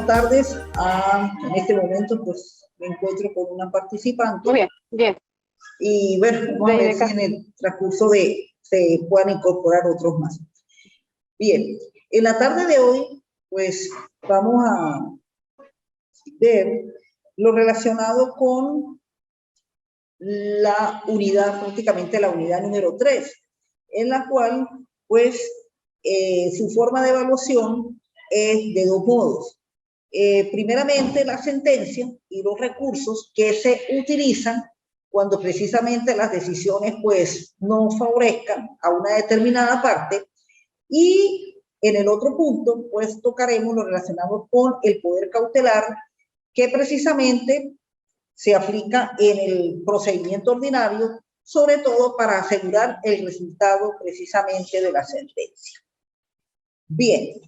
tardes. En este momento, pues, me encuentro con una participante. Muy bien, bien. Y bueno, vamos a ver si en el transcurso se puedan incorporar otros más. Bien, en la tarde de hoy, pues, vamos a ver lo relacionado con la unidad, prácticamente la unidad número 3, en la cual, pues, su forma de evaluación es de dos modos. Primeramente, la sentencia y los recursos que se utilizan cuando precisamente las decisiones, pues, no favorezcan a una determinada parte. Y en el otro punto, pues, tocaremos lo relacionado con el poder cautelar, que precisamente se aplica en el procedimiento ordinario, sobre todo para asegurar el resultado precisamente de la sentencia. Bien,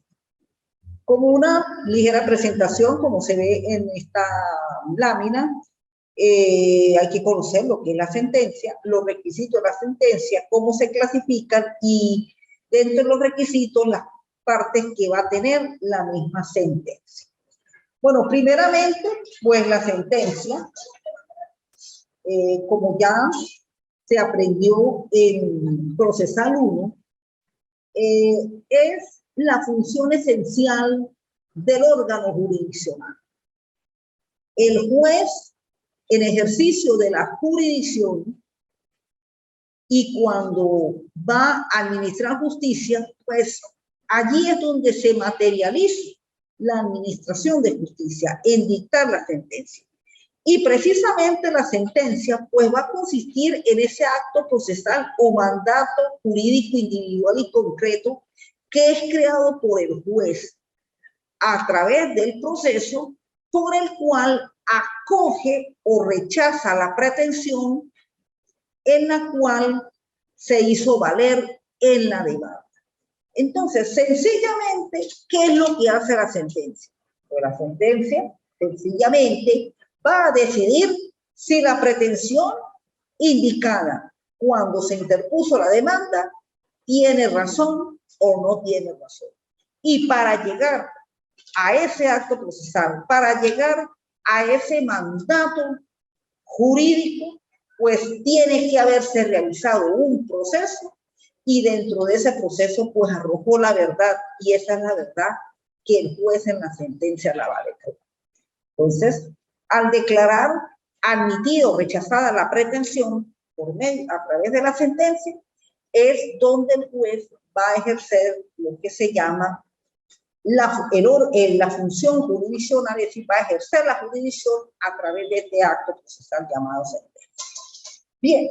como una ligera presentación, como se ve en esta lámina, hay que conocer lo que es la sentencia, los requisitos de la sentencia, cómo se clasifican y dentro de los requisitos las partes que va a tener la misma sentencia. Bueno, primeramente, pues la sentencia, como ya se aprendió en procesal 1, es la función esencial del órgano jurisdiccional. El juez, en ejercicio de la jurisdicción, y cuando va a administrar justicia, pues allí es donde se materializa la administración de justicia, en dictar la sentencia. Y precisamente la sentencia, pues, va a consistir en ese acto procesal o mandato jurídico individual y concreto que es creado por el juez a través del proceso por el cual acoge o rechaza la pretensión en la cual se hizo valer en la demanda. Entonces, sencillamente, ¿qué es lo que hace la sentencia? Pues la sentencia, sencillamente, va a decidir si la pretensión indicada cuando se interpuso la demanda tiene razón o no tiene razón. Y para llegar a ese acto procesal, para llegar a ese mandato jurídico, pues tiene que haberse realizado un proceso y dentro de ese proceso pues arrojó la verdad y esa es la verdad que el juez en la sentencia la va a declarar. Entonces, al declarar admitido o rechazada la pretensión a través de la sentencia, es donde el juez va a ejercer lo que se llama la función jurisdiccional, es decir, va a ejercer la jurisdicción a través de este acto procesal llamado sentencia. Bien,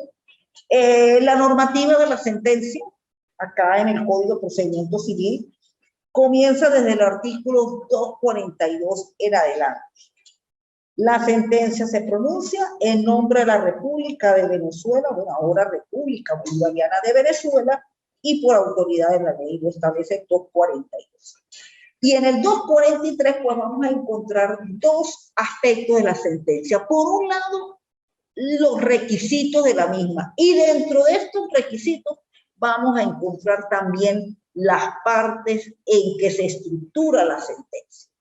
la normativa de la sentencia, acá en el Código de Procedimiento Civil, comienza desde el artículo 242 en adelante. La sentencia se pronuncia en nombre de la República de Venezuela, bueno, ahora República Bolivariana de Venezuela, y por autoridad de la ley, lo establece el 242. Y en el 243, pues vamos a encontrar dos aspectos de la sentencia. Por un lado, los requisitos de la misma. Y dentro de estos requisitos vamos a encontrar también las partes en que se estructura la sentencia.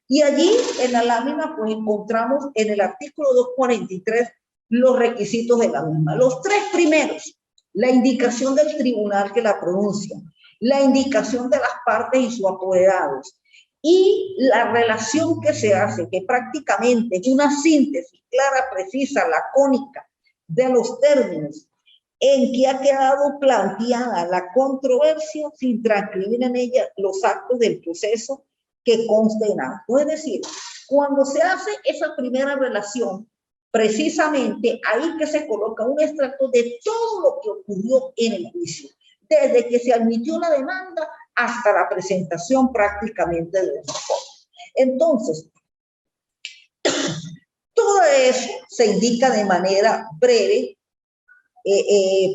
Y allí en la lámina pues encontramos en el artículo 243 los requisitos de la misma. Los tres primeros, la indicación del tribunal que la pronuncia, la indicación de las partes y sus apoderados, y la relación que se hace, que prácticamente es una síntesis clara, precisa, lacónica de los términos en que ha quedado planteada la controversia sin transcribir en ella los actos del proceso que consta en acto. Es decir, cuando se hace esa primera relación, precisamente ahí que se coloca un extracto de todo lo que ocurrió en el juicio, desde que se admitió la demanda hasta la presentación prácticamente de los recursos. Entonces, todo eso se indica de manera breve,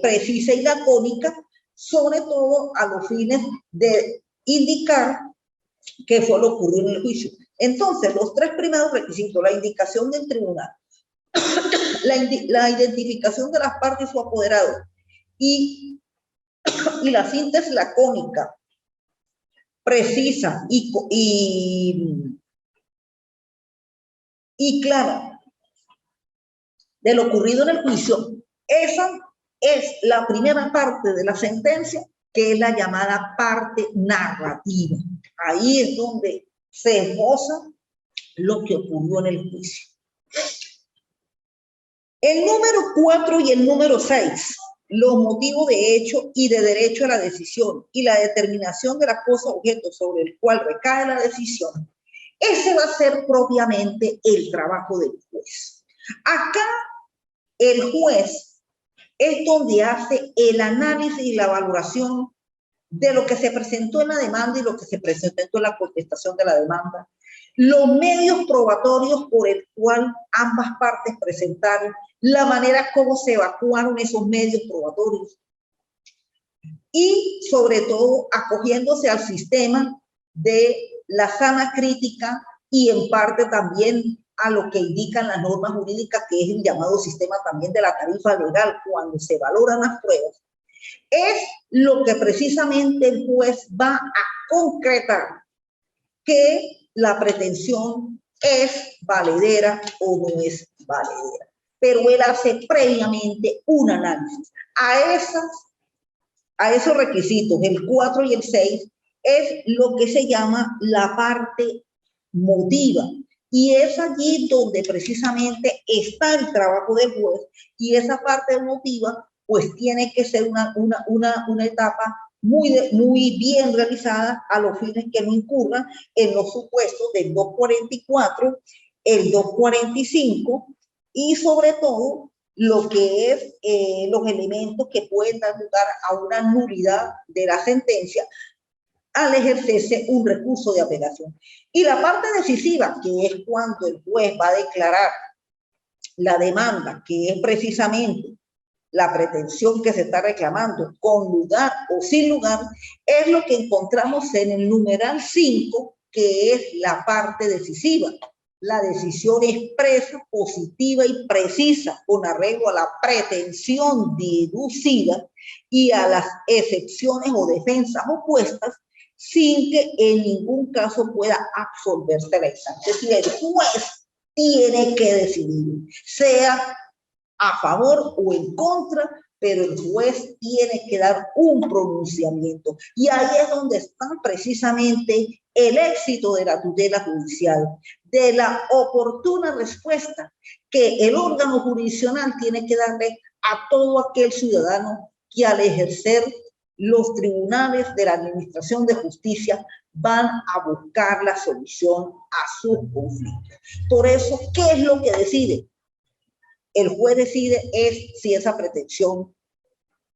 precisa y lacónica, sobre todo a los fines de indicar qué fue lo ocurrido en el juicio. Entonces, los tres primeros requisitos, la indicación del tribunal, la identificación de las partes y su apoderado y la síntesis lacónica, precisa y y claro de lo ocurrido en el juicio. Esa es la primera parte de la sentencia, que es la llamada parte narrativa. Ahí es donde se esboza lo que ocurrió en el juicio. El número 4 y el número 6, los motivos de hecho y de derecho a la decisión y la determinación de la cosa objeto sobre el cual recae la decisión, ese va a ser propiamente el trabajo del juez. Acá el juez es donde hace el análisis y la valoración de lo que se presentó en la demanda y lo que se presentó en la contestación de la demanda, los medios probatorios por el cual ambas partes presentaron, la manera como se evacuaron esos medios probatorios y sobre todo acogiéndose al sistema de la sana crítica y en parte también a lo que indican las normas jurídicas, que es el llamado sistema también de la tarifa legal cuando se valoran las pruebas, es lo que precisamente el juez va a concretar que la pretensión es valedera o no es valedera. Pero él hace previamente un análisis. A esos requisitos, el 4 y el 6, es lo que se llama la parte motiva. Y es allí donde precisamente está el trabajo del juez, y esa parte emotiva pues tiene que ser una etapa muy bien realizada a los fines que no incurran en los supuestos del 244, el 245 y sobre todo lo que es los elementos que pueden dar lugar a una nulidad de la sentencia al ejercerse un recurso de apelación. Y la parte decisiva, que es cuando el juez va a declarar la demanda, que es precisamente la pretensión que se está reclamando, con lugar o sin lugar, es lo que encontramos en el numeral 5, que es la parte decisiva. La decisión expresa, positiva y precisa con arreglo a la pretensión deducida y a las excepciones o defensas opuestas, sin que en ningún caso pueda absolverse la instancia. Es decir, el juez tiene que decidir, sea a favor o en contra, pero el juez tiene que dar un pronunciamiento. Y ahí es donde está precisamente el éxito de la tutela judicial, de la oportuna respuesta que el órgano jurisdiccional tiene que darle a todo aquel ciudadano que al ejercer los tribunales de la Administración de Justicia van a buscar la solución a sus conflictos. Por eso, ¿qué es lo que decide? El juez decide es si esa pretensión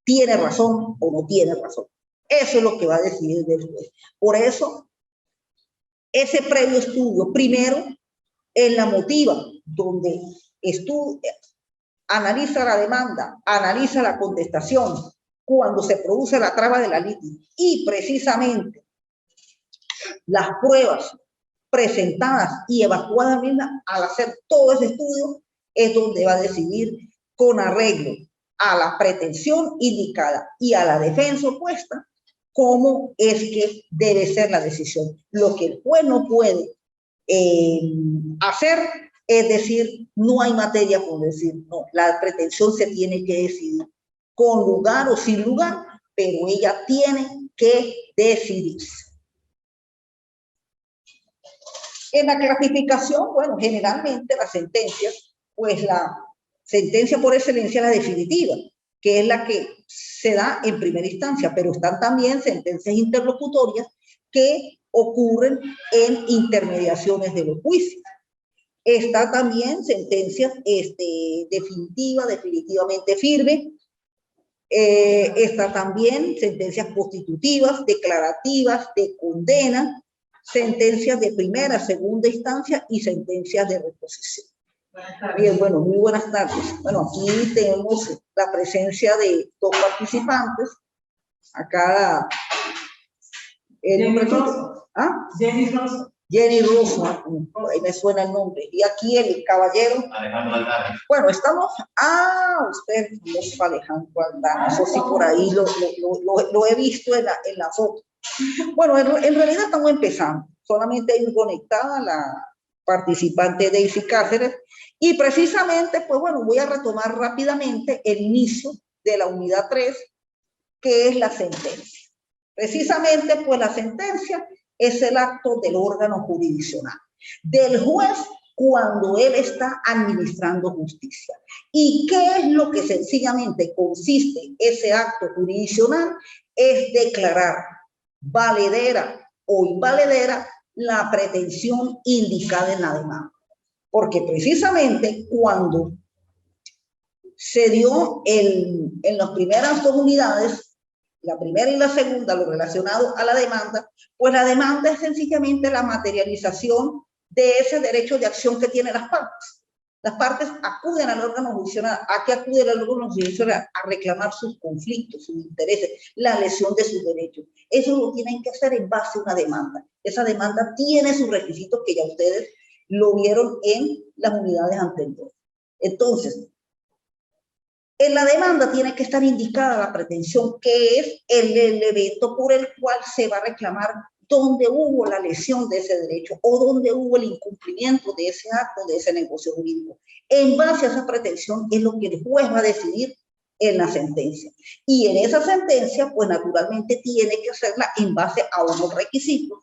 tiene razón o no tiene razón. Eso es lo que va a decidir el juez. Por eso, ese previo estudio, primero, en la motiva, donde analiza la demanda, analiza la contestación, cuando se produce la traba de la litis y precisamente las pruebas presentadas y evacuadas mismas, al hacer todo ese estudio, es donde va a decidir con arreglo a la pretensión indicada y a la defensa opuesta cómo es que debe ser la decisión. Lo que el juez no puede hacer es decir, no hay materia por decir, no, la pretensión se tiene que decidir con lugar o sin lugar, pero ella tiene que decidirse. En la clasificación, bueno, generalmente las sentencias, pues la sentencia por excelencia es la definitiva, que es la que se da en primera instancia, pero están también sentencias interlocutorias que ocurren en intermediaciones de los juicios. Está también sentencias definitivamente firme. Está también sentencias constitutivas, declarativas, de condena, sentencias de primera, segunda instancia y sentencias de reposición. Bien, bueno, muy buenas tardes. Bueno, aquí tenemos la presencia de dos participantes. Acá Jenny Rosso. ¿Ah? Jenny Rosso. Jenny Rosso, ahí me suena el nombre. Y aquí el caballero. Alejandro Aldana. Bueno, estamos. Usted es Alejandro Aldana. Eso sí, por ahí lo he visto en la foto. Bueno, en realidad estamos empezando. Solamente hay conectada participante Daisy Cáceres, y precisamente, pues bueno, voy a retomar rápidamente el inicio de la unidad 3, que es la sentencia. Precisamente, pues la sentencia es el acto del órgano jurisdiccional, del juez cuando él está administrando justicia. ¿Y qué es lo que sencillamente consiste ese acto jurisdiccional? Es declarar valedera o invaledera la pretensión indicada en la demanda. Porque precisamente cuando se dio en las primeras dos unidades, la primera y la segunda, lo relacionado a la demanda, pues la demanda es sencillamente la materialización de ese derecho de acción que tienen las partes. Las partes acuden al órgano judicial. ¿A qué acude el órgano judicial? A reclamar sus conflictos, sus intereses, la lesión de sus derechos. Eso lo tienen que hacer en base a una demanda. Esa demanda tiene sus requisitos que ya ustedes lo vieron en las unidades anteriores. Entonces, en la demanda tiene que estar indicada la pretensión, que es el evento por el cual se va a reclamar donde hubo la lesión de ese derecho o donde hubo el incumplimiento de ese acto, de ese negocio jurídico. En base a esa pretensión es lo que el juez va a decidir en la sentencia. Y en esa sentencia, pues naturalmente tiene que hacerla en base a unos requisitos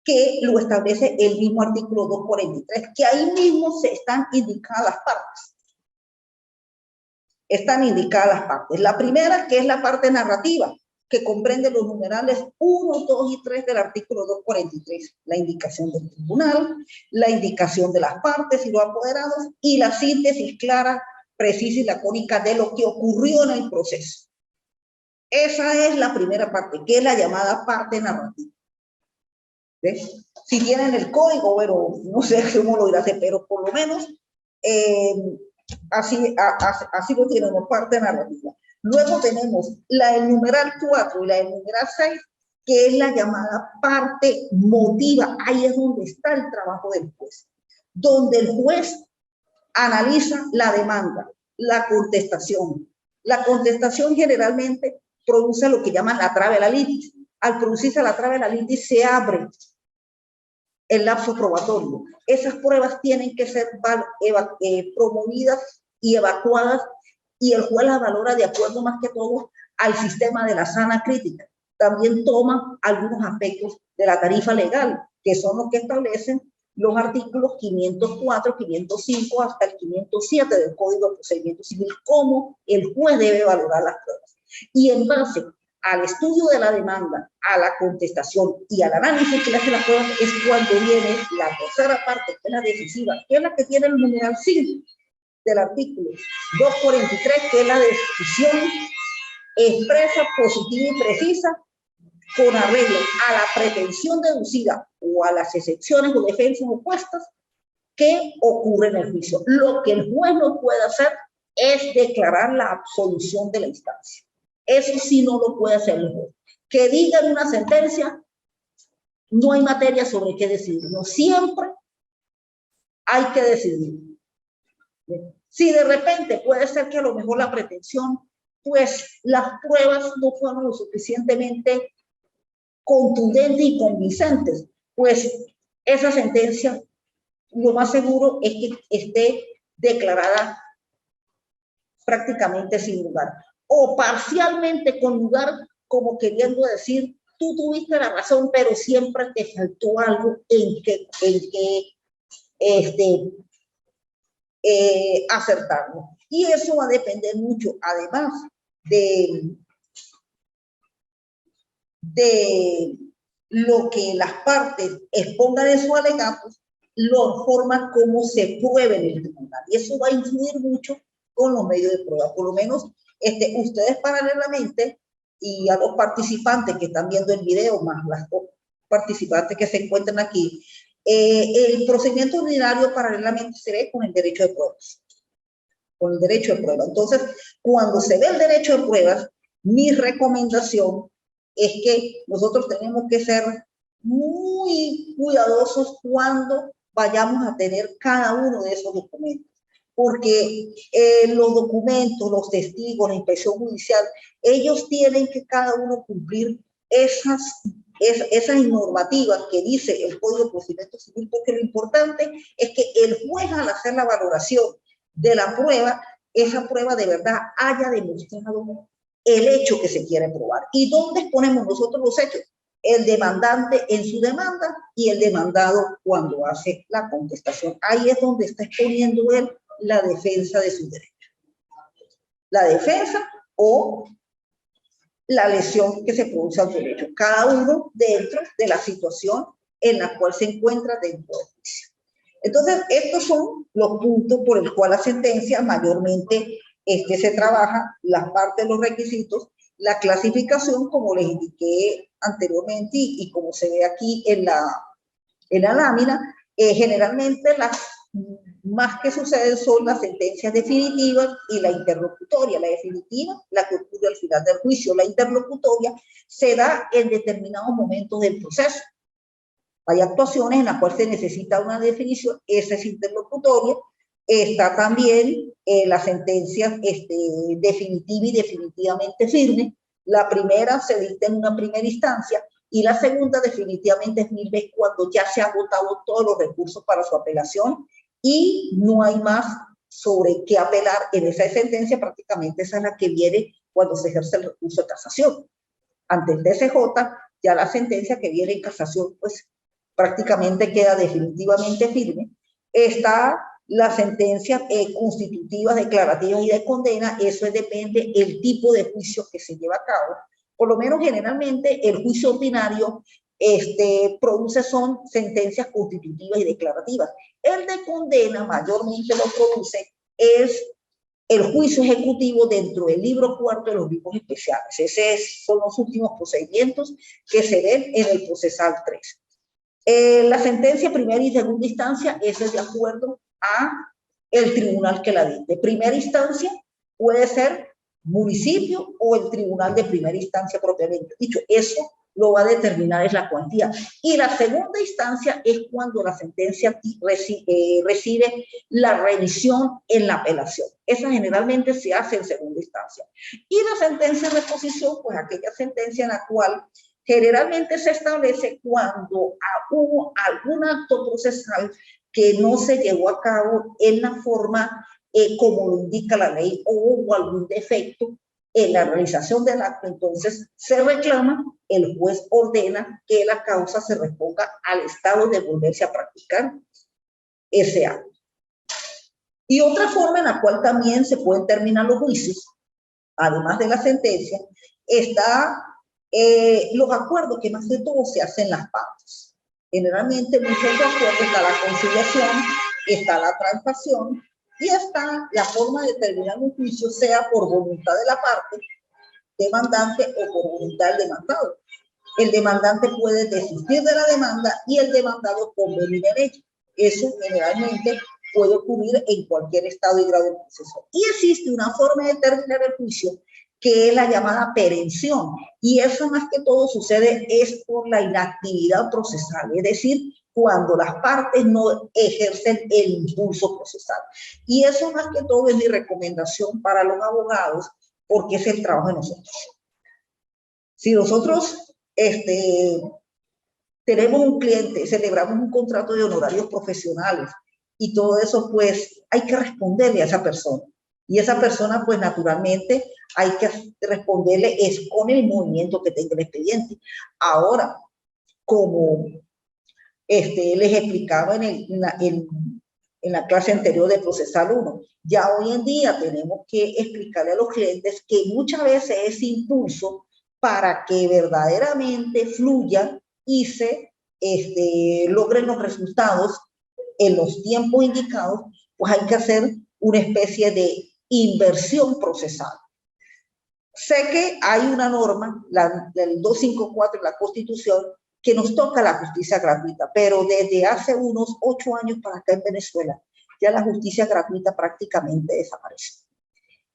que lo establece el mismo artículo 243, que ahí mismo se están indicadas las partes. Están indicadas las partes. La primera, que es la parte narrativa, que comprende los numerales 1, 2 y 3 del artículo 243. La indicación del tribunal, la indicación de las partes y los apoderados, y la síntesis clara, precisa y lacónica de lo que ocurrió en el proceso. Esa es la primera parte, que es la llamada parte narrativa. ¿Ves? Si tienen el código, bueno, no sé cómo lo irá a hacer, pero por lo menos así lo tienen, la parte narrativa. Luego tenemos la del numeral 4 y la del numeral 6, que es la llamada parte motiva. Ahí es donde está el trabajo del juez, donde el juez analiza la demanda, la contestación. La contestación generalmente produce lo que llaman la trave de la litis. Al producirse la trave de la litis se abre el lapso probatorio. Esas pruebas tienen que ser promovidas y evacuadas, y el juez las valora de acuerdo más que todo al sistema de la sana crítica. También toma algunos aspectos de la tarifa legal, que son los que establecen los artículos 504, 505 hasta el 507 del Código de Procedimiento Civil, cómo el juez debe valorar las pruebas. Y en base al estudio de la demanda, a la contestación y al análisis que le hace la prueba, es cuando viene la tercera parte, que es la decisiva, que es la que tiene el numeral 5 del artículo 243, que es la decisión expresa, positiva y precisa con arreglo a la pretensión deducida o a las excepciones o defensas opuestas que ocurre en el juicio. Lo que el juez no puede hacer es declarar la absolución de la instancia. Eso sí no lo puede hacer el juez. Que diga en una sentencia, no hay materia sobre qué decidir. No siempre hay que decidir. Si de repente puede ser que a lo mejor la pretensión, pues las pruebas no fueron lo suficientemente contundentes y convincentes, pues esa sentencia lo más seguro es que esté declarada prácticamente sin lugar, o parcialmente con lugar, como queriendo decir, tú tuviste la razón, pero siempre te faltó algo en que acertarlo. Y eso va a depender mucho, además de lo que las partes expongan en su alegato, la forma como se pruebe en el tribunal. Y eso va a influir mucho con los medios de prueba. Por lo menos ustedes paralelamente, y a los participantes que están viendo el video, más las participantes que se encuentran aquí, el procedimiento ordinario paralelamente se ve con el derecho de pruebas. Con el derecho de prueba. Entonces, cuando se ve el derecho de pruebas, mi recomendación es que nosotros tenemos que ser muy cuidadosos cuando vayamos a tener cada uno de esos documentos. Porque los documentos, los testigos, la inspección judicial, ellos tienen que cada uno cumplir esas esas normativas que dice el Código de Procedimiento Civil, porque lo importante es que el juez, al hacer la valoración de la prueba, esa prueba de verdad haya demostrado el hecho que se quiere probar. ¿Y dónde exponemos nosotros los hechos? El demandante en su demanda y el demandado cuando hace la contestación. Ahí es donde está exponiendo él la defensa de sus derechos. La defensa o la lesión que se produce al derecho. Cada uno dentro de la situación en la cual se encuentra dentro del juicio. Entonces, estos son los puntos por el cual la sentencia mayormente se trabaja, las partes de los requisitos, la clasificación, como les indiqué anteriormente y como se ve aquí en la lámina, generalmente las más que suceden son las sentencias definitivas y la interlocutoria. La definitiva, la que ocurre al final del juicio. La interlocutoria se da en determinados momentos del proceso. Hay actuaciones en las cuales se necesita una definición, esa es interlocutoria. Está también la sentencia definitiva y definitivamente firme. La primera se dicta en una primera instancia y la segunda definitivamente firme cuando ya se han agotado todos los recursos para su apelación y no hay más sobre qué apelar en esa sentencia. Prácticamente esa es la que viene cuando se ejerce el recurso de casación. Ante el TCJ, ya la sentencia que viene en casación, pues prácticamente queda definitivamente firme. Está la sentencia constitutiva, declarativa y de condena. Eso depende del tipo de juicio que se lleva a cabo. Por lo menos generalmente el juicio ordinario produce son sentencias constitutivas y declarativas. El de condena mayormente lo produce es el juicio ejecutivo dentro del libro cuarto de los libros especiales. Esos son los últimos procedimientos que se ven en el procesal 3. La sentencia primera y segunda instancia, eso es de acuerdo a el tribunal que la dicte. Primera instancia puede ser municipio o el tribunal de primera instancia propiamente dicho. Eso lo va a determinar es la cuantía. Y la segunda instancia es cuando la sentencia recibe la revisión en la apelación. Esa generalmente se hace en segunda instancia. Y la sentencia de reposición, pues aquella sentencia en la cual generalmente se establece cuando hubo algún acto procesal que no se llevó a cabo en la forma como lo indica la ley o hubo algún defecto en la realización del acto. Entonces se reclama, el juez ordena que la causa se reponga al estado de volverse a practicar ese acto. Y otra forma en la cual también se pueden terminar los juicios, además de la sentencia, está los acuerdos que más de todo se hacen las partes. Generalmente muchos acuerdos, está la conciliación, está la transacción y está la forma de terminar un juicio, sea por voluntad de la parte demandante o por voluntad del demandado. El demandante puede desistir de la demanda y el demandado convenir en ella. Eso generalmente puede ocurrir en cualquier estado y grado del proceso. Y existe una forma de terminar el juicio que es la llamada perención, y eso más que todo sucede es por la inactividad procesal, es decir, cuando las partes no ejercen el impulso procesal. Y eso más que todo es mi recomendación para los abogados, porque es el trabajo de nosotros. Si nosotros tenemos un cliente, celebramos un contrato de honorarios profesionales y todo eso, pues hay que responderle a esa persona. Y esa persona, pues naturalmente, hay que responderle es con el movimiento que tenga el expediente. Ahora, como les explicaba en la clase anterior de Procesal 1, ya hoy en día tenemos que explicarle a los clientes que muchas veces ese impulso para que verdaderamente fluya y se logren los resultados en los tiempos indicados, pues hay que hacer una especie de inversión procesal. Sé que hay una norma, del 254 de la Constitución, que nos toca la justicia gratuita, pero desde hace unos 8 años para acá en Venezuela, ya la justicia gratuita prácticamente desaparece.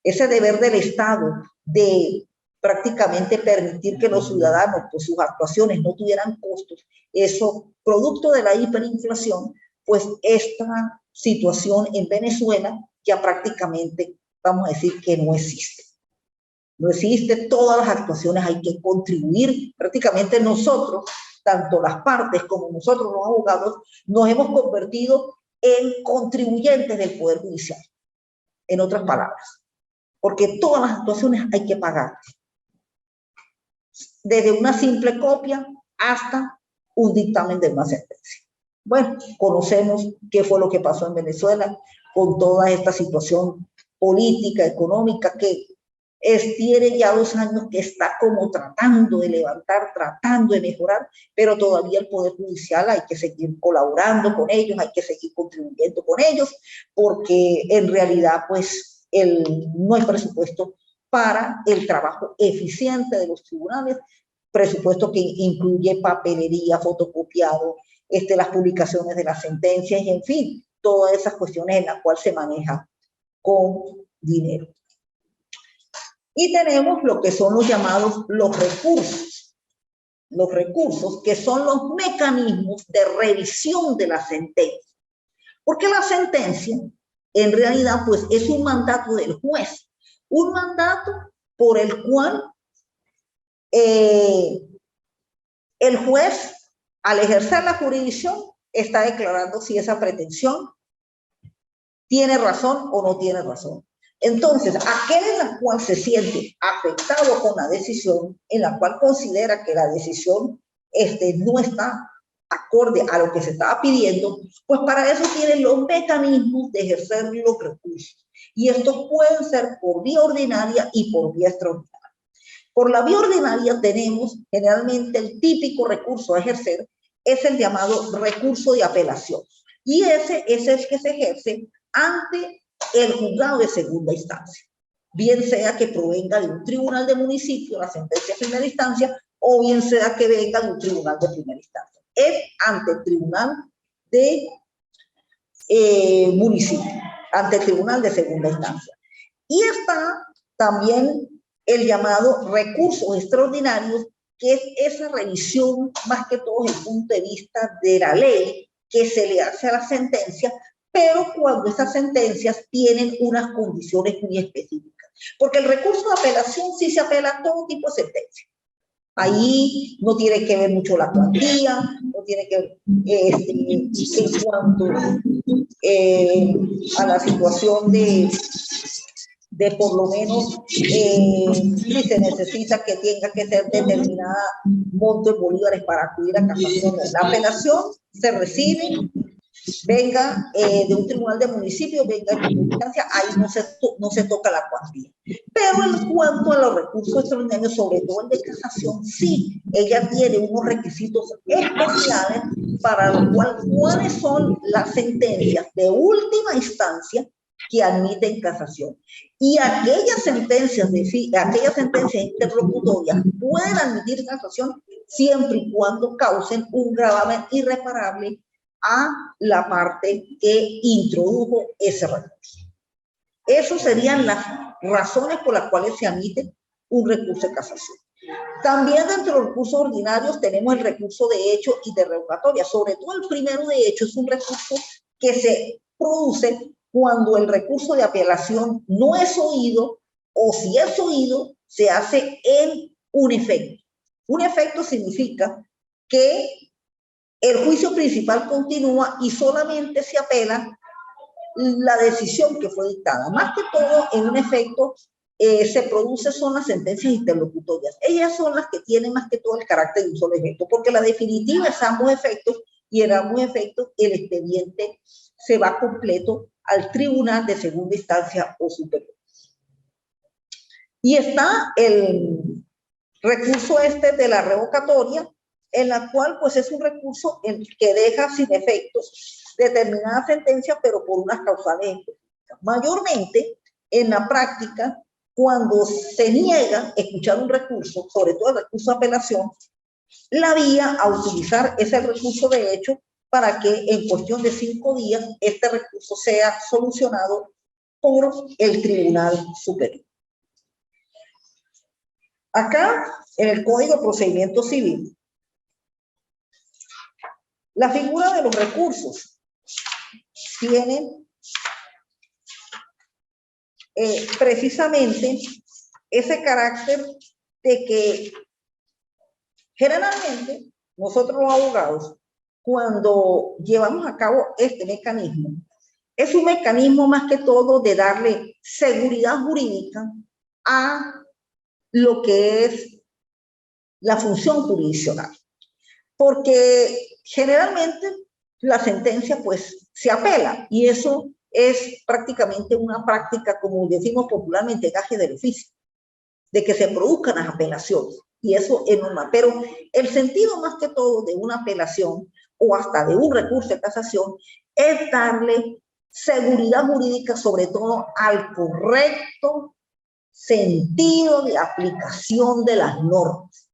Ese deber del Estado de prácticamente permitir que los ciudadanos por sus actuaciones no tuvieran costos, eso producto de la hiperinflación, pues esta situación en Venezuela ya prácticamente, vamos a decir, que no existe. No existe, todas las actuaciones hay que contribuir. Prácticamente nosotros, tanto las partes como nosotros los abogados, nos hemos convertido en contribuyentes del Poder Judicial. En otras palabras, porque todas las actuaciones hay que pagar. Desde una simple copia hasta un dictamen de una sentencia. Bueno, conocemos qué fue lo que pasó en Venezuela con toda esta situación política, económica, que tiene ya 2 años que está como tratando de levantar, tratando de mejorar, pero todavía el Poder Judicial hay que seguir colaborando con ellos, hay que seguir contribuyendo con ellos, porque en realidad pues no hay presupuesto para el trabajo eficiente de los tribunales, presupuesto que incluye papelería, fotocopiado, las publicaciones de las sentencias y en fin, todas esas cuestiones en las cuales se maneja con dinero. Y tenemos lo que son los llamados los recursos que son los mecanismos de revisión de la sentencia. Porque la sentencia, en realidad, pues es un mandato del juez, un mandato por el cual el juez, al ejercer la jurisdicción, está declarando si esa pretensión tiene razón o no tiene razón. Entonces, aquel en la cual se siente afectado con la decisión, en la cual considera que la decisión no está acorde a lo que se estaba pidiendo, pues para eso tienen los mecanismos de ejercer los recursos. Y estos pueden ser por vía ordinaria y por vía extraordinaria. Por la vía ordinaria tenemos generalmente el típico recurso a ejercer, es el llamado recurso de apelación. Y ese es el que se ejerce ante el juzgado de segunda instancia, bien sea que provenga de un tribunal de municipio, la sentencia de primera instancia, o bien sea que venga de un tribunal de primera instancia. Es ante el tribunal de municipio, ante el tribunal de segunda instancia. Y está también el llamado recursos extraordinarios, que es esa revisión, más que todo desde el punto de vista de la ley, que se le hace a la sentencia, pero cuando estas sentencias tienen unas condiciones muy específicas. Porque el recurso de apelación sí se apela a todo tipo de sentencia. Ahí no tiene que ver mucho la cuantía, no tiene que ver en cuanto a la situación de por lo menos si se necesita que tenga que ser determinada monto de bolívares para acudir a casación. La apelación se recibe, venga de un tribunal de municipio, venga de primera instancia, ahí no se toca la cuantía. Pero en cuanto a los recursos extraordinarios, sobre todo el de casación, sí, ella tiene unos requisitos especiales para lo cual, ¿cuáles son las sentencias de última instancia que admiten casación? Y aquellas sentencias interlocutorias pueden admitir casación siempre y cuando causen un gravamen irreparable a la parte que introdujo ese recurso. Esas serían las razones por las cuales se admite un recurso de casación. También dentro de los recursos ordinarios tenemos el recurso de hecho y de revocatoria. Sobre todo el primero de hecho es un recurso que se produce cuando el recurso de apelación no es oído, o si es oído, se hace en un efecto. Un efecto significa que el juicio principal continúa y solamente se apela la decisión que fue dictada. Más que todo, en un efecto, se produce son las sentencias interlocutorias. Ellas son las que tienen más que todo el carácter de un solo efecto, porque la definitiva es ambos efectos, y en ambos efectos el expediente se va completo al tribunal de segunda instancia o superior. Y está el recurso de la revocatoria, en la cual pues es un recurso que deja sin efectos determinada sentencia, pero por unas causales específicas. Mayormente, en la práctica, cuando se niega escuchar un recurso, sobre todo el recurso de apelación, la vía a utilizar es el recurso de hecho para que en cuestión de 5 días este recurso sea solucionado por el Tribunal Superior. Acá, en el Código de Procedimiento Civil, la figura de los recursos tiene precisamente ese carácter de que generalmente nosotros los abogados, cuando llevamos a cabo este mecanismo, es un mecanismo más que todo de darle seguridad jurídica a lo que es la función jurisdiccional. Porque generalmente la sentencia pues se apela y eso es prácticamente una práctica, como decimos popularmente, gaje del oficio, de que se produzcan las apelaciones y eso es normal. Pero el sentido más que todo de una apelación o hasta de un recurso de casación es darle seguridad jurídica sobre todo al correcto sentido de aplicación de las normas.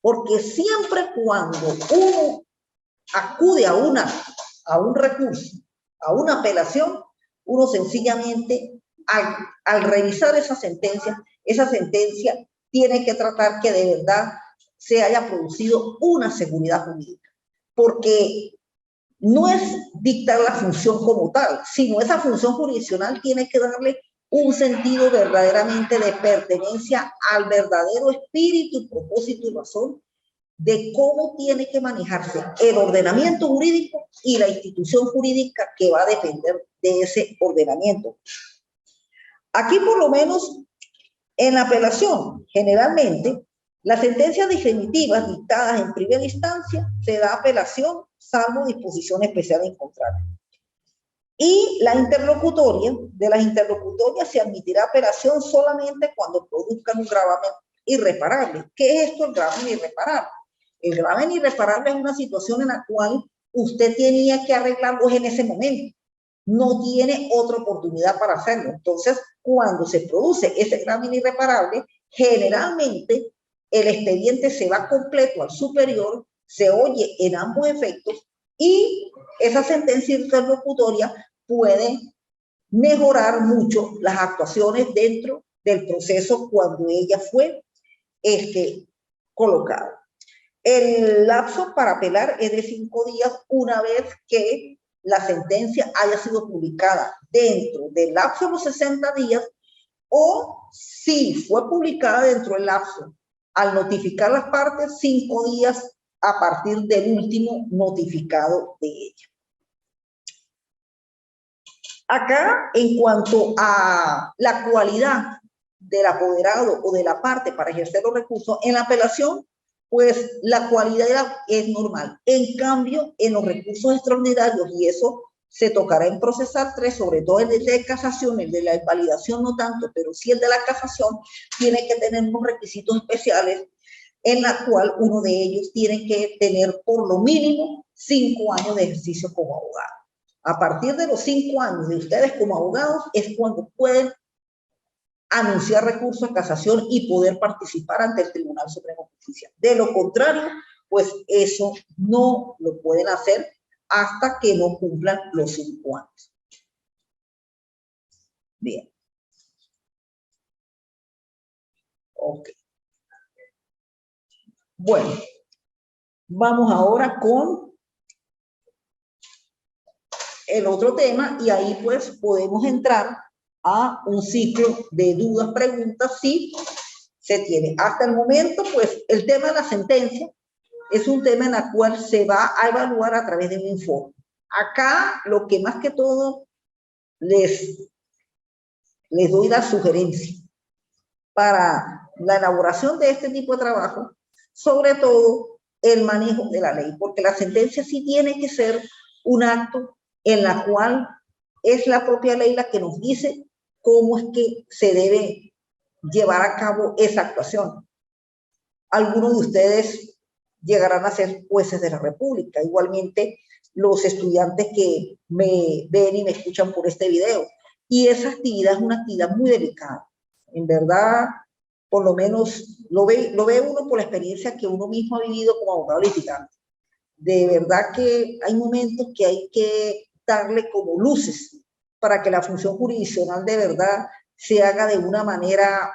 Porque siempre cuando uno acude a un recurso, a una apelación, uno sencillamente al revisar esa sentencia tiene que tratar que de verdad se haya producido una seguridad jurídica. Porque no es dictar la función como tal, sino esa función jurisdiccional tiene que darle un sentido verdaderamente de pertenencia al verdadero espíritu, propósito y razón de cómo tiene que manejarse el ordenamiento jurídico y la institución jurídica que va a depender de ese ordenamiento. Aquí, por lo menos, en la apelación, generalmente, las sentencias definitivas dictadas en primera instancia se da apelación, salvo disposición especial en contrario. Y la interlocutoria, de las interlocutorias se admitirá apelación solamente cuando produzcan un gravamen irreparable. ¿Qué es esto, el gravamen irreparable? El gravamen irreparable es una situación en la cual usted tenía que arreglarlo en ese momento. No tiene otra oportunidad para hacerlo. Entonces, cuando se produce ese gravamen irreparable, generalmente el expediente se va completo al superior, se oye en ambos efectos y esa sentencia interlocutoria puede mejorar mucho las actuaciones dentro del proceso cuando ella fue colocada. El lapso para apelar es de 5 días una vez que la sentencia haya sido publicada dentro del lapso de los 60 días o si fue publicada dentro del lapso al notificar las partes 5 días a partir del último notificado de ella. Acá, en cuanto a la cualidad del apoderado o de la parte para ejercer los recursos, en la apelación, pues la cualidad es normal. En cambio, en los recursos extraordinarios, y eso se tocará en procesal 3, sobre todo el de casación, el de la invalidación no tanto, pero sí el de la casación, tiene que tener unos requisitos especiales en la cual uno de ellos tiene que tener por lo mínimo 5 años de ejercicio como abogado. A partir de los 5 años de ustedes como abogados es cuando pueden anunciar recursos de casación y poder participar ante el Tribunal Supremo de Justicia. De lo contrario, pues eso no lo pueden hacer hasta que no cumplan los 5 años. Bien. Ok. Bueno, vamos ahora con el otro tema y ahí pues podemos entrar a un ciclo de dudas, preguntas, si se tiene. Hasta el momento, pues, el tema de la sentencia es un tema en el cual se va a evaluar a través de un informe. Acá, lo que más que todo les doy la sugerencia para la elaboración de este tipo de trabajo, sobre todo el manejo de la ley, porque la sentencia sí tiene que ser un acto en la cual es la propia ley la que nos dice cómo es que se debe llevar a cabo esa actuación. Algunos de ustedes llegarán a ser jueces de la República, igualmente los estudiantes que me ven y me escuchan por este video. Y esa actividad es una actividad muy delicada. En verdad, por lo menos lo ve uno por la experiencia que uno mismo ha vivido como abogado litigante. De verdad que hay momentos que hay que darle como luces para que la función jurisdiccional de verdad se haga de una manera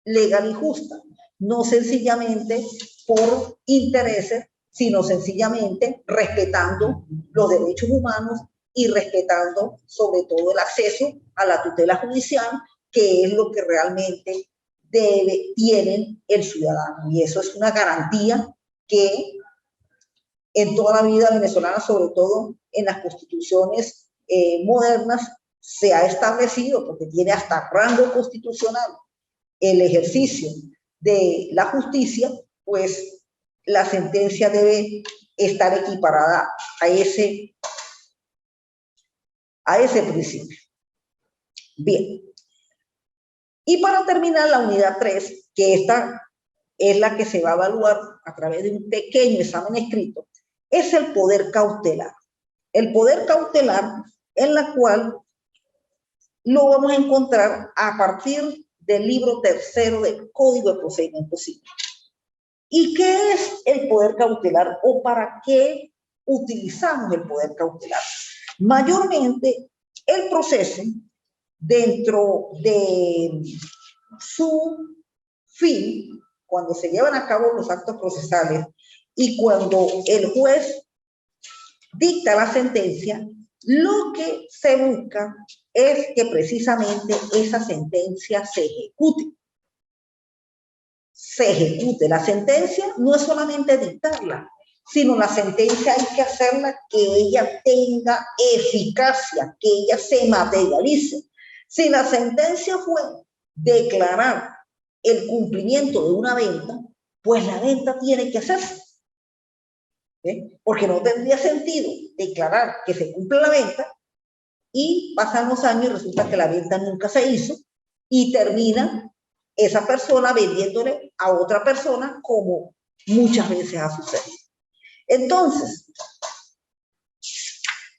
legal y justa, no sencillamente por intereses, sino sencillamente respetando los derechos humanos y respetando sobre todo el acceso a la tutela judicial, que es lo que realmente tienen el ciudadano. Y eso es una garantía que en toda la vida venezolana, sobre todo en las constituciones modernas, se ha establecido, porque tiene hasta rango constitucional el ejercicio de la justicia, pues la sentencia debe estar equiparada a ese principio. Bien. Y para terminar, la unidad 3, que esta es la que se va a evaluar a través de un pequeño examen escrito, es el poder cautelar. El poder cautelar en la cual lo vamos a encontrar a partir del libro 3 del Código de Procedimiento Civil. ¿Y qué es el poder cautelar o para qué utilizamos el poder cautelar? Mayormente, el proceso, dentro de su fin, cuando se llevan a cabo los actos procesales y cuando el juez dicta la sentencia, lo que se busca es que precisamente esa sentencia se ejecute. Se ejecute. La sentencia no es solamente dictarla, sino la sentencia hay que hacerla que ella tenga eficacia, que ella se materialice. Si la sentencia fue declarar el cumplimiento de una venta, pues la venta tiene que hacerse. Porque no tendría sentido declarar que se cumple la venta y pasan los años y resulta que la venta nunca se hizo y termina esa persona vendiéndole a otra persona, como muchas veces ha sucedido. Entonces,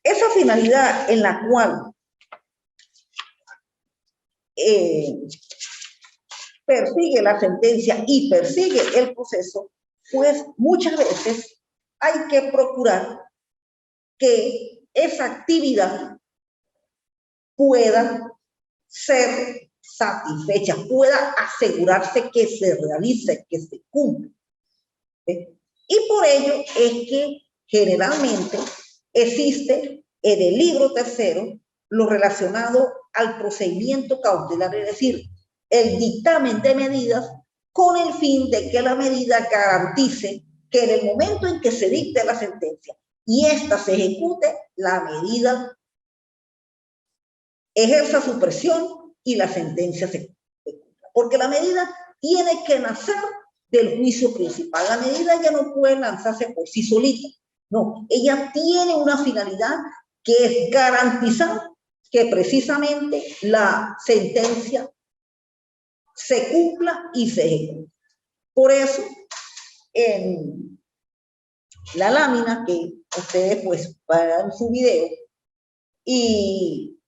esa finalidad en la cual persigue la sentencia y persigue el proceso, pues muchas veces hay que procurar que esa actividad pueda ser satisfecha, pueda asegurarse que se realice, que se cumpla. Y por ello es que generalmente existe en el libro 3 lo relacionado al procedimiento cautelar, es decir, el dictamen de medidas con el fin de que la medida garantice que en el momento en que se dicte la sentencia y ésta se ejecute, la medida ejerza su presión y la sentencia se cumpla. Porque la medida tiene que nacer del juicio principal. La medida ya no puede lanzarse por sí solita. No, ella tiene una finalidad que es garantizar que precisamente la sentencia se cumpla y se ejecute. Por eso, en la lámina que ustedes pues pagan su video y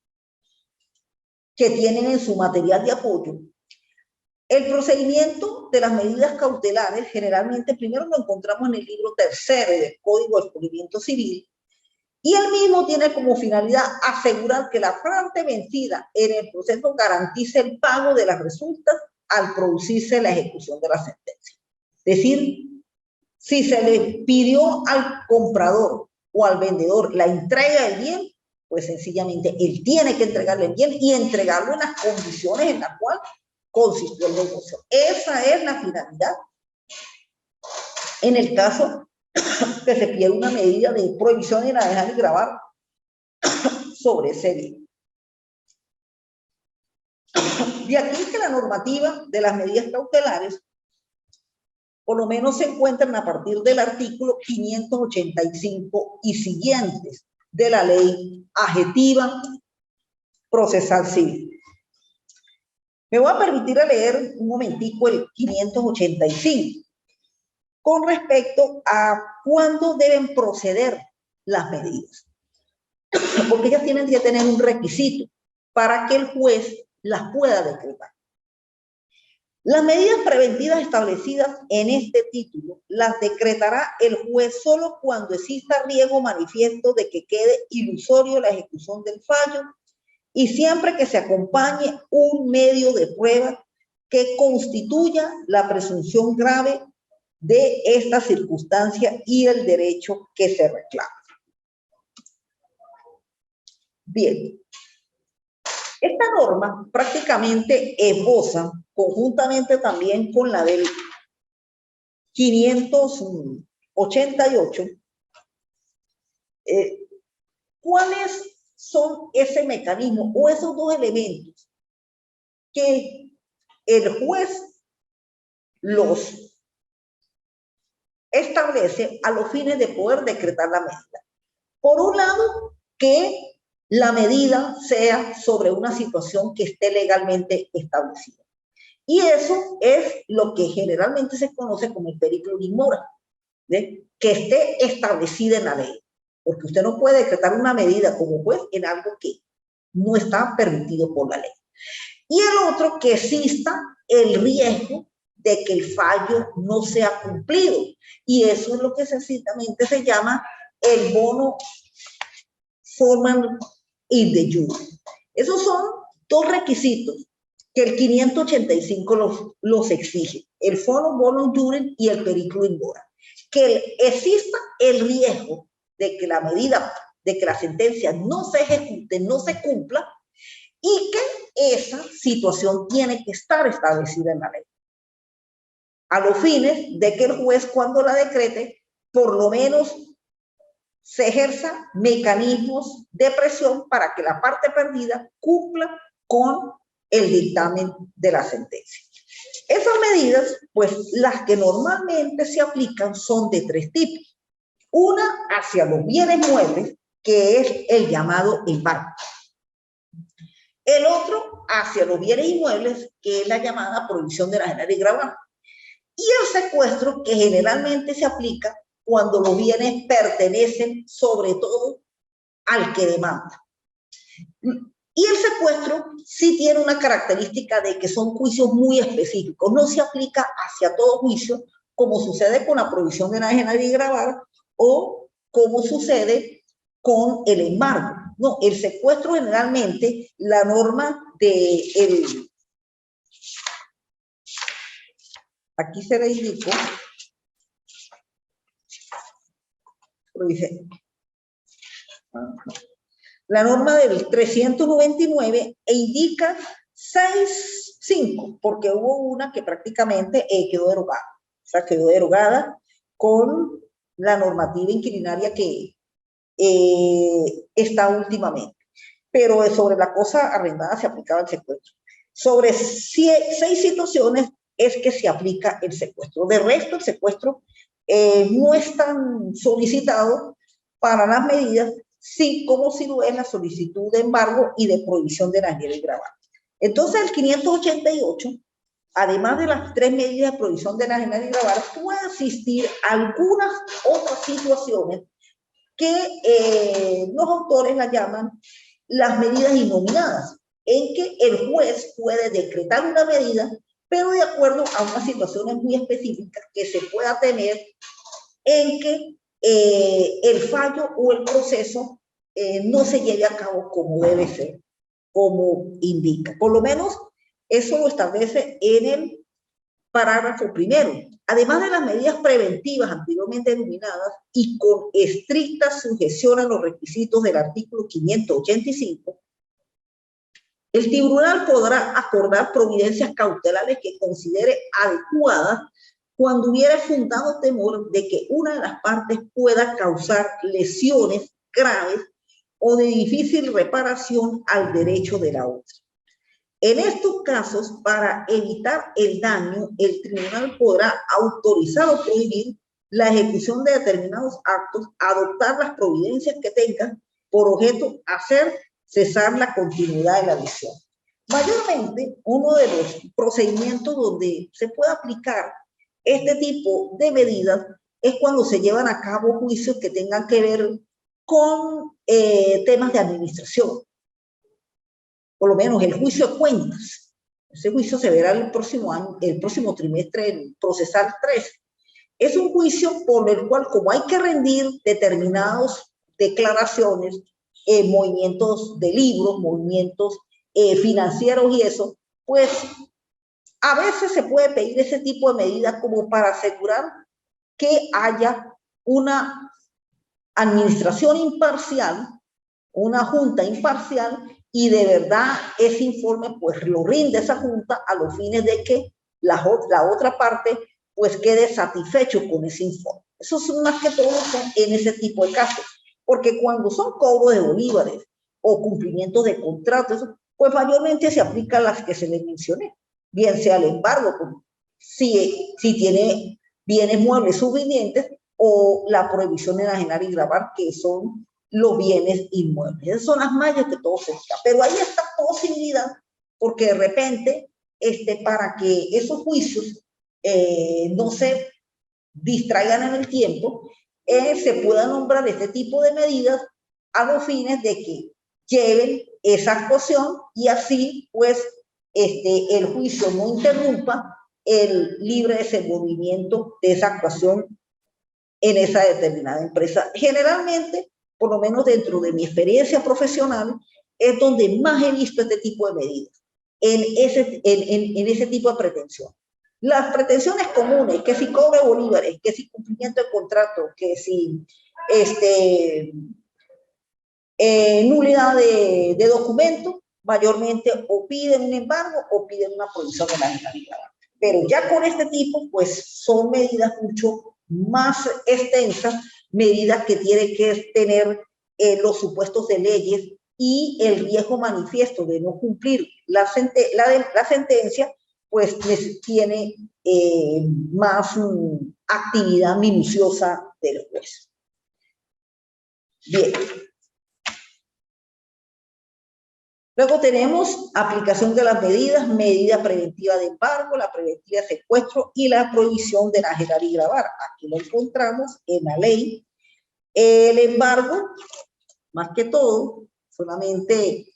que tienen en su material de apoyo, el procedimiento de las medidas cautelares generalmente primero lo encontramos en el libro 3 del Código de Procedimiento Civil, y el mismo tiene como finalidad asegurar que la parte vencida en el proceso garantice el pago de las resultas al producirse la ejecución de la sentencia. Es decir, si se le pidió al comprador o al vendedor la entrega del bien, pues sencillamente él tiene que entregarle el bien y entregarlo en las condiciones en las cuales consistió el negocio. Esa es la finalidad. En el caso que se pide una medida de prohibición y la dejan de grabar sobre ese bien. De aquí que la normativa de las medidas cautelares por lo menos se encuentran a partir del artículo 585 y siguientes de la Ley Adjetiva Procesal Civil. Me voy a permitir leer un momentico el 585 con respecto a cuándo deben proceder las medidas, porque ellas tienen que tener un requisito para que el juez las pueda decretar. Las medidas preventivas establecidas en este título las decretará el juez solo cuando exista riesgo manifiesto de que quede ilusorio la ejecución del fallo y siempre que se acompañe un medio de prueba que constituya la presunción grave de esta circunstancia y el derecho que se reclama. Bien, esta norma prácticamente esboza conjuntamente también con la del 588, ¿cuáles son ese mecanismo o esos dos elementos que el juez los establece a los fines de poder decretar la medida? Por un lado, que la medida sea sobre una situación que esté legalmente establecida. Y eso es lo que generalmente se conoce como el periculum in mora, que esté establecida en la ley. Porque usted no puede decretar una medida como juez en algo que no está permitido por la ley. Y el otro, que exista el riesgo de que el fallo no sea cumplido. Y eso es lo que sencillamente se llama el bono formal in de jure. Esos son dos requisitos que el 585 los exige: el forum bonum juren y el periculum in mora. Que exista el riesgo de que la medida, de que la sentencia no se ejecute, no se cumpla, y que esa situación tiene que estar establecida en la ley, a los fines de que el juez, cuando la decrete, por lo menos se ejerza mecanismos de presión para que la parte perdida cumpla con el dictamen de la sentencia. Esas medidas, pues las que normalmente se aplican son de tres tipos. Una hacia los bienes muebles, que es el llamado embargo. El otro hacia los bienes inmuebles, que es la llamada prohibición de enajenar y gravar. Y el secuestro, que generalmente se aplica cuando los bienes pertenecen sobre todo al que demanda. Y el secuestro sí tiene una característica de que son juicios muy específicos, no se aplica hacia todo juicio, como sucede con la prohibición de enajenar y gravar o como sucede con el embargo. No, el secuestro generalmente, la norma de aquí se le indicó, la norma del 399 indica 6.5, porque hubo una que prácticamente quedó derogada. O sea, quedó derogada con la normativa inquilinaria que está últimamente. Pero sobre la cosa arrendada se aplicaba el secuestro. Sobre 6 situaciones es que se aplica el secuestro. De resto, el secuestro no es tan solicitado para las medidas, sí, como si lo es la solicitud de embargo y de prohibición de enajenar y gravar. Entonces, el 588, además de las 3 medidas de prohibición de enajenar y gravar, puede existir algunas otras situaciones que los autores las llaman las medidas innominadas, en que el juez puede decretar una medida, pero de acuerdo a unas situaciones muy específicas que se pueda tener en que el fallo o el proceso no se lleve a cabo como debe ser, como indica. Por lo menos eso lo establece en el parágrafo primero. Además de las medidas preventivas anteriormente denominadas y con estricta sujeción a los requisitos del artículo 585, el tribunal podrá acordar providencias cautelares que considere adecuadas cuando hubiera fundado temor de que una de las partes pueda causar lesiones graves o de difícil reparación al derecho de la otra. En estos casos, para evitar el daño, el tribunal podrá autorizar o prohibir la ejecución de determinados actos, adoptar las providencias que tengan por objeto hacer cesar la continuidad de la lesión. Mayormente, uno de los procedimientos donde se puede aplicar este tipo de medidas es cuando se llevan a cabo juicios que tengan que ver con temas de administración. Por lo menos el juicio de cuentas. Ese juicio se verá el próximo año, el próximo trimestre, el procesal 3. Es un juicio por el cual, como hay que rendir determinadas declaraciones, movimientos de libros, movimientos financieros y eso, pues a veces se puede pedir ese tipo de medidas como para asegurar que haya una administración imparcial, una junta imparcial, y de verdad ese informe pues lo rinde esa junta a los fines de que la otra parte pues quede satisfecho con ese informe. Eso son más que todo en ese tipo de casos, porque cuando son cobros de bolívares o cumplimiento de contratos, pues mayormente se aplican las que se les mencioné, bien sea el embargo, si tiene bienes muebles suficientes, o la prohibición de enajenar y gravar, que son los bienes inmuebles. Esas son las mallas que todos se está. Pero hay esta posibilidad, porque de repente, para que esos juicios no se distraigan en el tiempo, se pueda nombrar este tipo de medidas a los fines de que lleven esa actuación y así, pues, el juicio no interrumpa el libre desenvolvimiento de esa actuación en esa determinada empresa. Generalmente, por lo menos dentro de mi experiencia profesional, es donde más he visto este tipo de medidas, en ese tipo de pretensión. Las pretensiones comunes, que si cobre bolívares, que si cumplimiento de contrato, que si nulidad de documento, mayormente o piden un embargo o piden una prohibición de la legalidad. Pero ya con este tipo, pues son medidas mucho más extensas, medidas que tienen que tener los supuestos de leyes y el riesgo manifiesto de no cumplir la sentencia, pues tiene más actividad minuciosa del juez. Bien. Luego tenemos aplicación de las medidas, medida preventiva de embargo, la preventiva de secuestro y la prohibición de enajenar y gravar. Aquí lo encontramos en la ley. El embargo, más que todo, solamente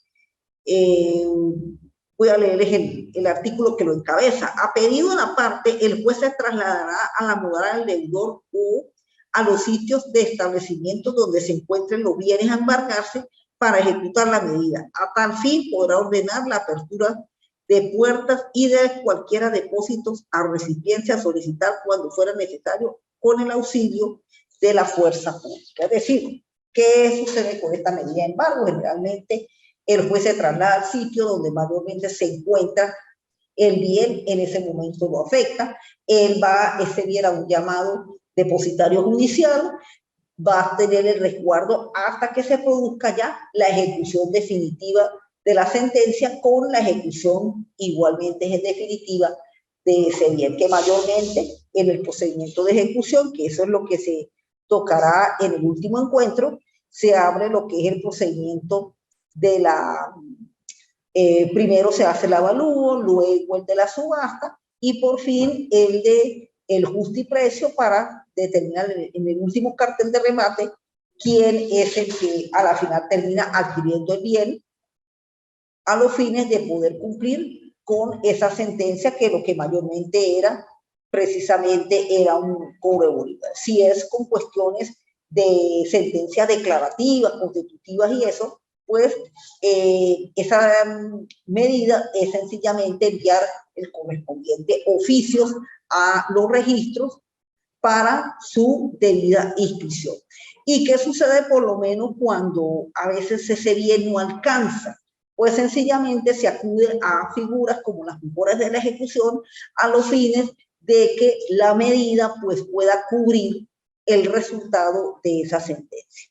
voy a leerles el artículo que lo encabeza. A pedido de la parte, el juez se trasladará a la morada del deudor o a los sitios de establecimiento donde se encuentren los bienes a embargarse para ejecutar la medida. A tal fin podrá ordenar la apertura de puertas y de cualquiera depósitos a recipientes a solicitar cuando fuera necesario con el auxilio de la fuerza pública. Es decir, ¿qué sucede con esta medida de embargo? Generalmente el juez se traslada al sitio donde mayormente se encuentra el bien, en ese momento lo afecta, él va a ser a un llamado depositario judicial, va a tener el resguardo hasta que se produzca ya la ejecución definitiva de la sentencia, con la ejecución igualmente definitiva de ese bien, que mayormente en el procedimiento de ejecución, que eso es lo que se tocará en el último encuentro, se abre lo que es el procedimiento de la, primero se hace el avalúo, luego el de la subasta y por fin el de el justiprecio para determinar en el último cartel de remate quién es el que a la final termina adquiriendo el bien a los fines de poder cumplir con esa sentencia, que lo que mayormente era precisamente era un cobro de bolívares. Si es con cuestiones de sentencias declarativas, constitutivas y eso, pues esa medida es sencillamente enviar el correspondiente oficios a los registros para su debida inscripción. ¿Y qué sucede por lo menos cuando a veces ese bien no alcanza? Pues sencillamente se acude a figuras como las mejoras de la ejecución a los fines de que la medida pues pueda cubrir el resultado de esa sentencia.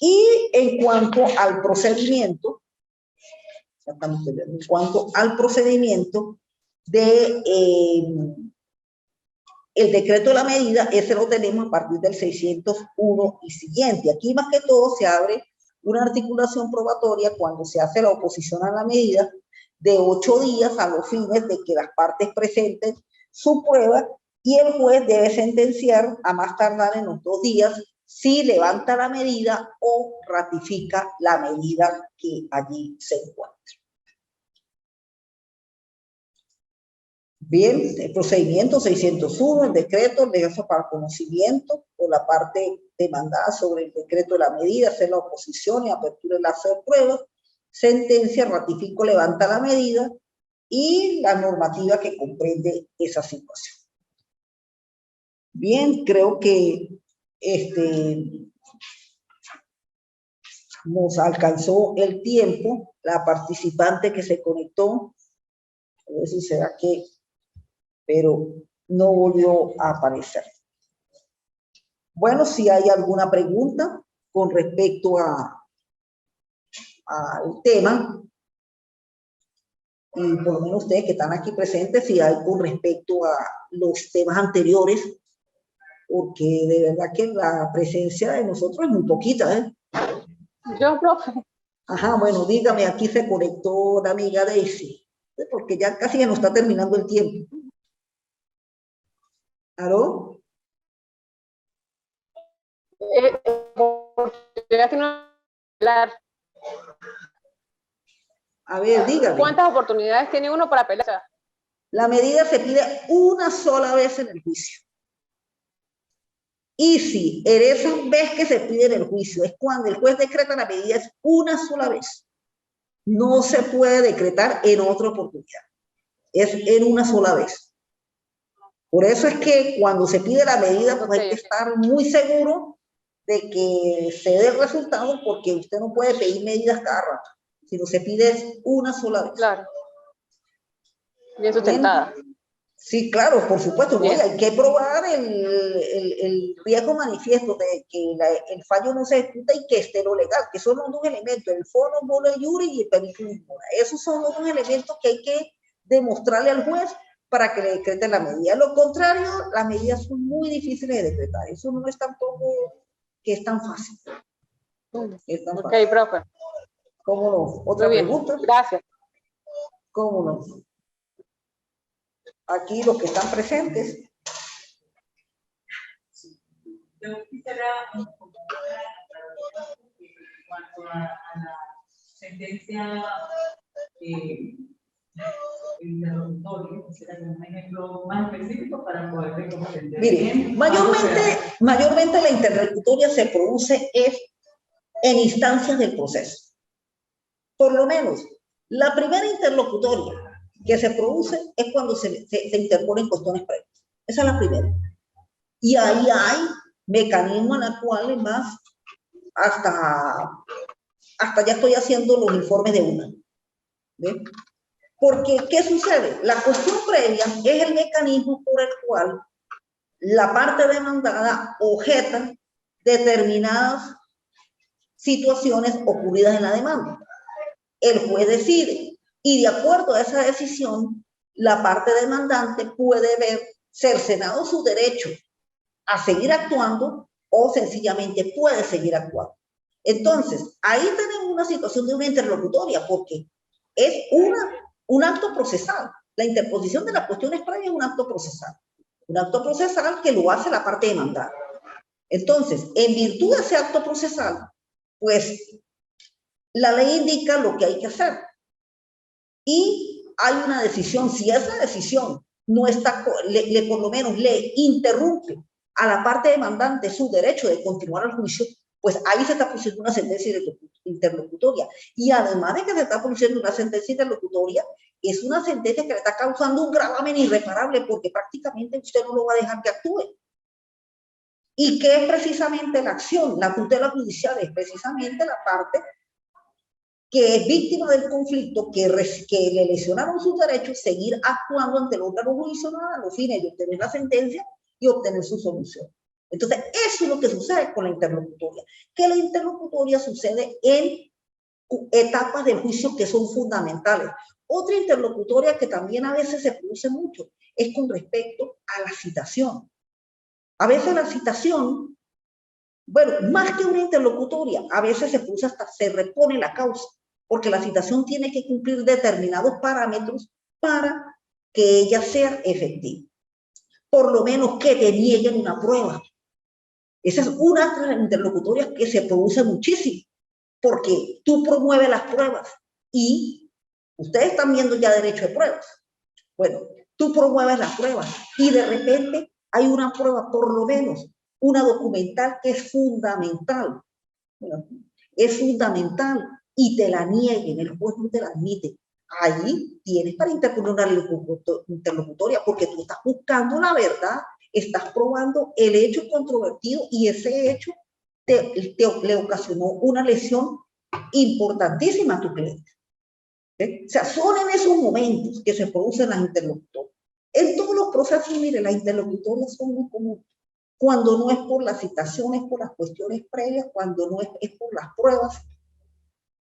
Y en cuanto al procedimiento, de el decreto de la medida, ese lo tenemos a partir del 601 y siguiente. Aquí más que todo se abre una articulación probatoria cuando se hace la oposición a la medida de 8 días a los fines de que las partes presenten su prueba y el juez debe sentenciar a más tardar en los 2 días si levanta la medida o ratifica la medida que allí se encuentra. Bien, el procedimiento 601, el decreto, le dejo para conocimiento por la parte demandada sobre el decreto de la medida, hacer la oposición y apertura de la pruebas, sentencia, ratifico, levanta la medida y la normativa que comprende esa situación. Bien, creo que nos alcanzó el tiempo, la participante que se conectó, a ver si será que, pero no volvió a aparecer. Bueno, si hay alguna pregunta con respecto al tema, y por lo menos ustedes que están aquí presentes, si hay con respecto a los temas anteriores, porque de verdad que la presencia de nosotros es muy poquita, ¿eh? Yo, profe. Ajá, bueno, dígame, aquí se conectó la amiga Daisy, porque ya casi ya nos está terminando el tiempo. ¿Aló? A ver, dígame. ¿Cuántas oportunidades tiene uno para pelear? La medida se pide una sola vez en el juicio. Y si en esa vez que se pide en el juicio es cuando el juez decreta la medida, es una sola vez. No se puede decretar en otra oportunidad. Es en una sola vez. Por eso es que cuando se pide la medida, pues hay que estar muy seguro de que se dé el resultado, porque usted no puede pedir medidas cada rato, sino se pide una sola vez. Claro. Bien sustentada. Sí, claro, por supuesto. Bien. Oye, hay que probar el riesgo manifiesto de que el fallo no se ejecuta y que esté lo legal, que son los dos elementos, el fono bolo iure y el periculum in mora. Esos son los dos elementos que hay que demostrarle al juez para que le decrete la medida. Lo contrario, las medidas son muy difíciles de decretar. Eso no es tampoco que es tan fácil. Es tan fácil. Ok, profe. ¿Cómo no? ¿Otra pregunta? Gracias. ¿Cómo no? Aquí los que están presentes. Yo quisiera en cuanto a la sentencia interrogatoria, quisiera un ejemplo más específico para poder comprender. Mire, mayormente la interlocutoria se produce en instancias del proceso. Por lo menos, la primera interlocutoria que se produce es cuando se interponen cuestiones previas. Esa es la primera. Y ahí hay mecanismos en los cuales más hasta ya estoy haciendo los informes de una. ¿Ve? Porque, ¿qué sucede? La cuestión previa es el mecanismo por el cual la parte demandada objeta determinadas situaciones ocurridas en la demanda. El juez decide y de acuerdo a esa decisión, la parte demandante puede ver cercenado su derecho a seguir actuando o sencillamente puede seguir actuando. Entonces, ahí tenemos una situación de una interlocutoria porque es un acto procesal. La interposición de las cuestiones previas es un acto procesal. Un acto procesal que lo hace la parte demandada. Entonces, en virtud de ese acto procesal, pues la ley indica lo que hay que hacer. Y hay una decisión. Si esa decisión no está, por lo menos le interrumpe a la parte demandante su derecho de continuar el juicio, pues ahí se está produciendo una sentencia interlocutoria. Y además de que se está produciendo una sentencia interlocutoria, es una sentencia que le está causando un gravamen irreparable porque prácticamente usted no lo va a dejar que actúe. ¿Y qué es precisamente la acción? La tutela judicial es precisamente la parte que es víctima del conflicto, que le lesionaron sus derechos, seguir actuando ante el órgano jurisdiccional a los fines de obtener la sentencia y obtener su solución. Entonces, eso es lo que sucede con la interlocutoria, que la interlocutoria sucede en etapas del juicio que son fundamentales. Otra interlocutoria que también a veces se produce mucho es con respecto a la citación. A veces la citación, bueno, más que una interlocutoria, a veces se produce hasta se repone la causa, porque la citación tiene que cumplir determinados parámetros para que ella sea efectiva. Por lo menos que te nieguen una prueba. Esa es una de las interlocutorias que se produce muchísimo, porque tú promueves las pruebas y ustedes están viendo ya derecho de pruebas. Bueno, tú promueves las pruebas y de repente hay una prueba, por lo menos, una documental que es fundamental. Bueno, es fundamental y te la nieguen, el juez no te la admite. Ahí tienes para interponer una interlocutoria porque tú estás buscando la verdad, estás probando el hecho controvertido y ese hecho le ocasionó una lesión importantísima tu cliente. ¿Sí? O sea, son en esos momentos que se producen las interlocutorias. En todos los procesos, mire, las interlocutorias son muy comunes. Cuando no es por las citaciones, por las cuestiones previas, cuando no es por las pruebas.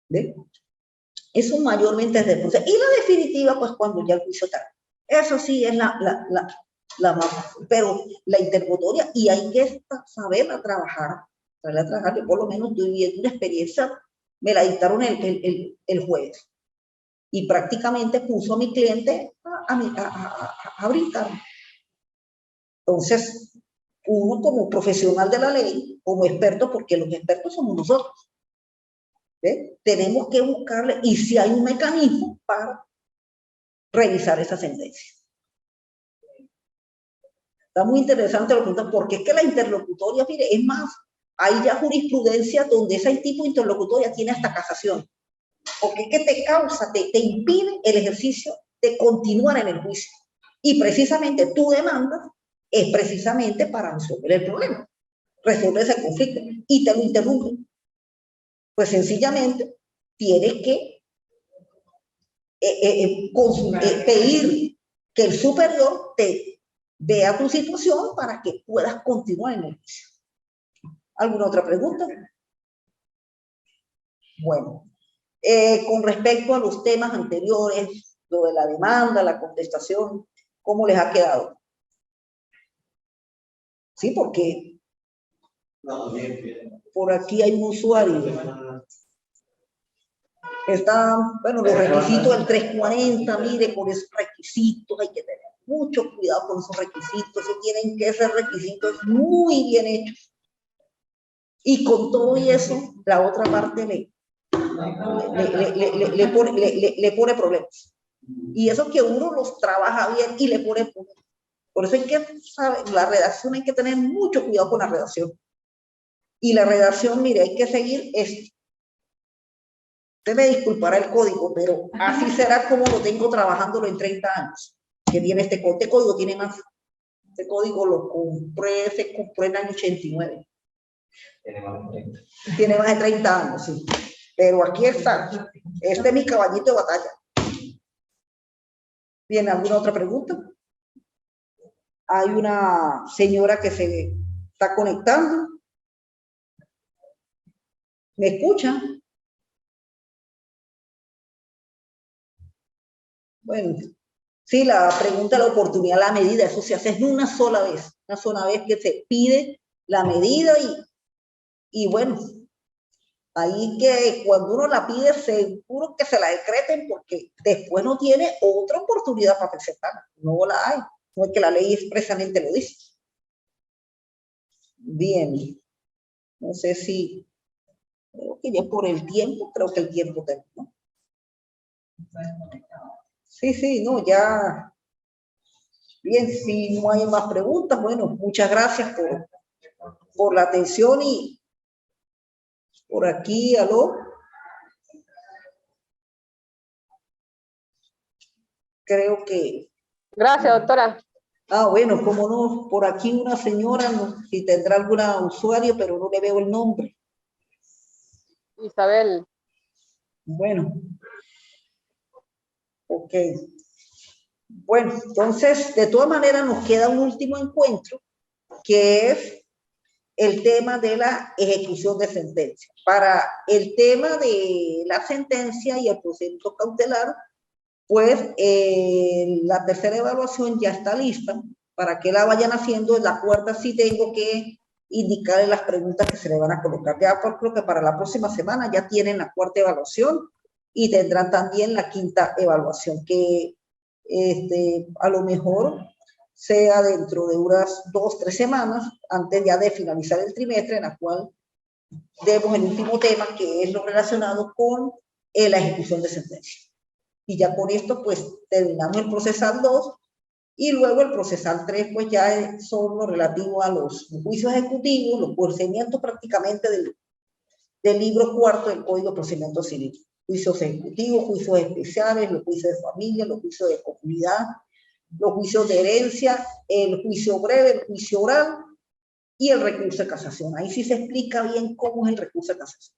¿Ve? Eso mayormente es de proceso. Y la definitiva, pues cuando ya el juicio está. Eso sí es la más, pero la interlocutoria, y hay que saberla trabajar. Yo por lo menos estoy viviendo una experiencia, me la dictaron el jueves. Y prácticamente puso a mi cliente a brincar. Entonces, uno como profesional de la ley, como experto, porque los expertos somos nosotros, ¿ve? Tenemos que buscarle, y si hay un mecanismo para revisar esa sentencia. Está muy interesante lo que pregunta, porque es que la interlocutoria, mire, es más, hay ya jurisprudencia donde ese tipo de interlocutoria tiene hasta casación, porque es que te causa, te impide el ejercicio de continuar en el juicio. Y precisamente tu demanda es precisamente para resolver el problema, resolver ese conflicto, y te lo interrumpen. Pues sencillamente tienes que pedir que el superior te vea tu situación para que puedas continuar en el juicio. ¿Alguna otra pregunta? Bueno, con respecto a los temas anteriores, lo de la demanda, la contestación, ¿cómo les ha quedado? Sí, porque por aquí hay un usuario. Está, bueno, los requisitos del 340, mire, con esos requisitos hay que tener mucho cuidado con esos requisitos, tienen que ser requisitos muy bien hechos. Y con todo y eso, la otra parte le pone problemas. Y eso que uno los trabaja bien y le pone problemas. Por eso hay que saber, la redacción hay que tener mucho cuidado con la redacción. Y la redacción, mire, hay que seguir esto. Usted me disculpará el código, pero así será como lo tengo trabajándolo en 30 años. Que tiene este código, tiene más. Este código lo compré, se compró en el año 89. Tiene más de 30 años, sí. Pero aquí está. Este es mi caballito de batalla. ¿Tiene alguna otra pregunta? Hay una señora que se está conectando. ¿Me escucha? Bueno, sí, la pregunta, la oportunidad, la medida, eso se hace en una sola vez que se pide la medida y bueno, ahí que cuando uno la pide seguro que se la decreten porque después no tiene otra oportunidad para presentarla, no la hay, no es que la ley expresamente lo dice. Bien, no sé si, creo que ya por el tiempo, creo que el tiempo terminó. Sí, no, ya. Bien, si no hay más preguntas, bueno, muchas gracias por la atención y por aquí, aló. Creo que... Gracias, doctora. Bueno, como no, por aquí una señora, no, si tendrá alguna usuario, pero no le veo el nombre. Isabel. Bueno. Ok. Bueno, entonces, de todas maneras, nos queda un último encuentro, que es el tema de la ejecución de sentencia. Para el tema de la sentencia y el procedimiento cautelar, pues la tercera evaluación ya está lista para que la vayan haciendo. En la cuarta sí tengo que indicarle las preguntas que se le van a colocar. Ya creo que para la próxima semana ya tienen la cuarta evaluación y tendrán también la quinta evaluación, que a lo mejor sea dentro de unas 2 o 3 semanas, antes ya de finalizar el trimestre, en la cual vemos el último tema, que es lo relacionado con la ejecución de sentencia. Y ya con esto, pues, terminamos el procesal 2, y luego el procesal 3, pues, ya son lo relativo a los juicios ejecutivos, los procedimientos prácticamente del libro cuarto del Código de Procedimiento Civil. Juicios ejecutivos, juicios especiales, los juicios de familia, los juicios de comunidad, los juicios de herencia, el juicio breve, el juicio oral y el recurso de casación. Ahí sí se explica bien cómo es el recurso de casación.